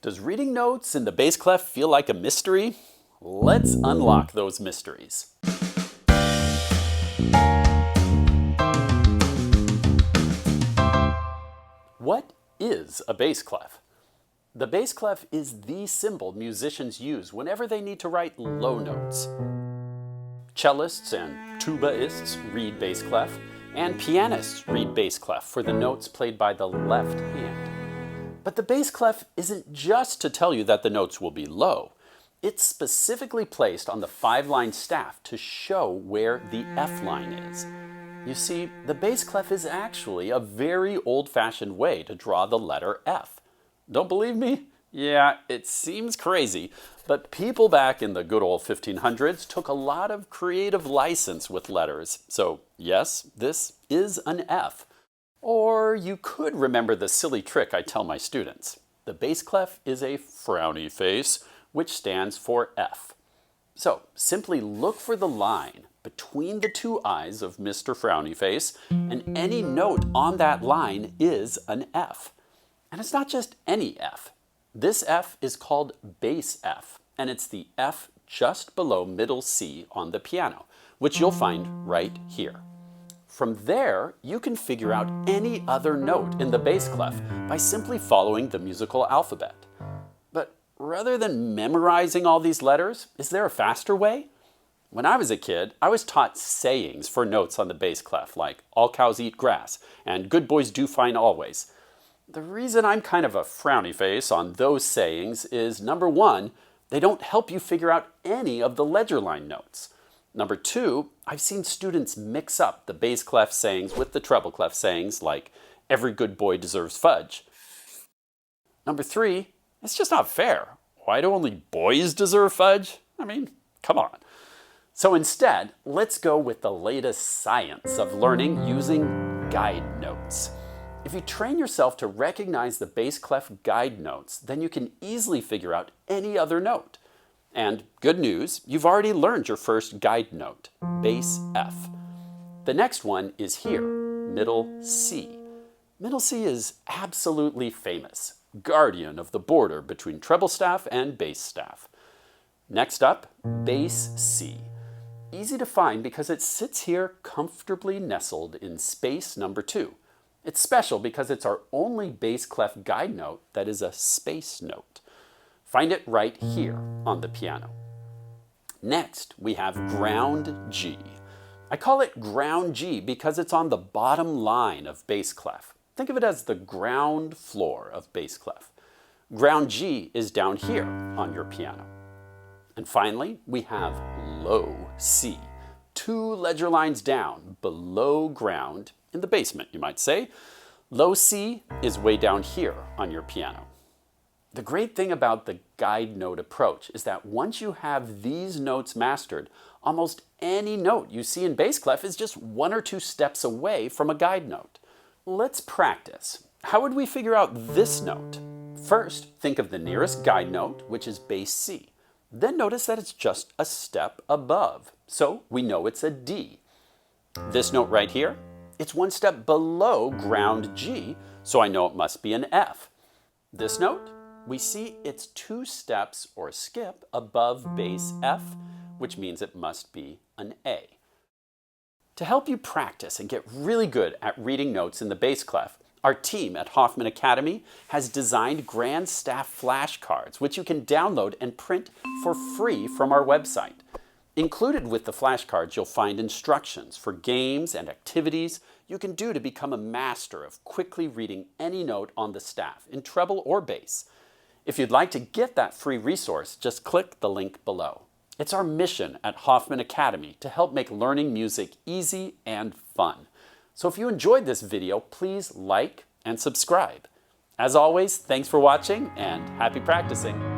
Does reading notes in the bass clef feel like a mystery? Let's unlock those mysteries. What is a bass clef? The bass clef is the symbol musicians use whenever they need to write low notes. Cellists and tubaists read bass clef, and pianists read bass clef for the notes played by the left hand. But the bass clef isn't just to tell you that the notes will be low. It's specifically placed on the 5-line staff to show where the F line is. You see, the bass clef is actually a very old-fashioned way to draw the letter F. Don't believe me? Yeah, it seems crazy, but people back in the good old 1500s took a lot of creative license with letters. So yes, this is an F. Or you could remember the silly trick I tell my students. The bass clef is a frowny face, which stands for F. So simply look for the line between the two eyes of Mr. Frowny Face, and any note on that line is an F. And it's not just any F. This F is called bass F, and it's the F just below middle C on the piano, which you'll find right here. From there, you can figure out any other note in the bass clef by simply following the musical alphabet. But rather than memorizing all these letters, is there a faster way? When I was a kid, I was taught sayings for notes on the bass clef, like "all cows eat grass" and "good boys do fine always." The reason I'm kind of a frowny face on those sayings is, number one, they don't help you figure out any of the ledger line notes. Number two, I've seen students mix up the bass clef sayings with the treble clef sayings, like "every good boy deserves fudge." Number three, it's just not fair. Why do only boys deserve fudge? I mean, come on. So instead, let's go with the latest science of learning using guide notes. If you train yourself to recognize the bass clef guide notes, then you can easily figure out any other note. And good news, you've already learned your first guide note, bass F. The next one is here, middle C. Middle C is absolutely famous, guardian of the border between treble staff and bass staff. Next up, bass C. Easy to find because it sits here comfortably nestled in space number 2. It's special because it's our only bass clef guide note that is a space note. Find it right here on the piano. Next, we have ground G. I call it ground G because it's on the bottom line of bass clef. Think of it as the ground floor of bass clef. Ground G is down here on your piano. And finally, we have low C. 2 ledger lines down, below ground, in the basement, you might say. Low C is way down here on your piano. The great thing about the guide note approach is that once you have these notes mastered, almost any note you see in bass clef is just 1 or 2 steps away from a guide note. Let's practice. How would we figure out this note? First, think of the nearest guide note, which is bass C. Then notice that it's just a step above, so we know it's a D. This note right here, it's 1 step below ground G, so I know it must be an F. This note, we see it's 2 steps or skip above bass F, which means it must be an A. To help you practice and get really good at reading notes in the bass clef, our team at Hoffman Academy has designed Grand Staff flashcards, which you can download and print for free from our website. Included with the flashcards, you'll find instructions for games and activities you can do to become a master of quickly reading any note on the staff, in treble or bass. If you'd like to get that free resource, just click the link below. It's our mission at Hoffman Academy to help make learning music easy and fun. So if you enjoyed this video, please like and subscribe. As always, thanks for watching and happy practicing.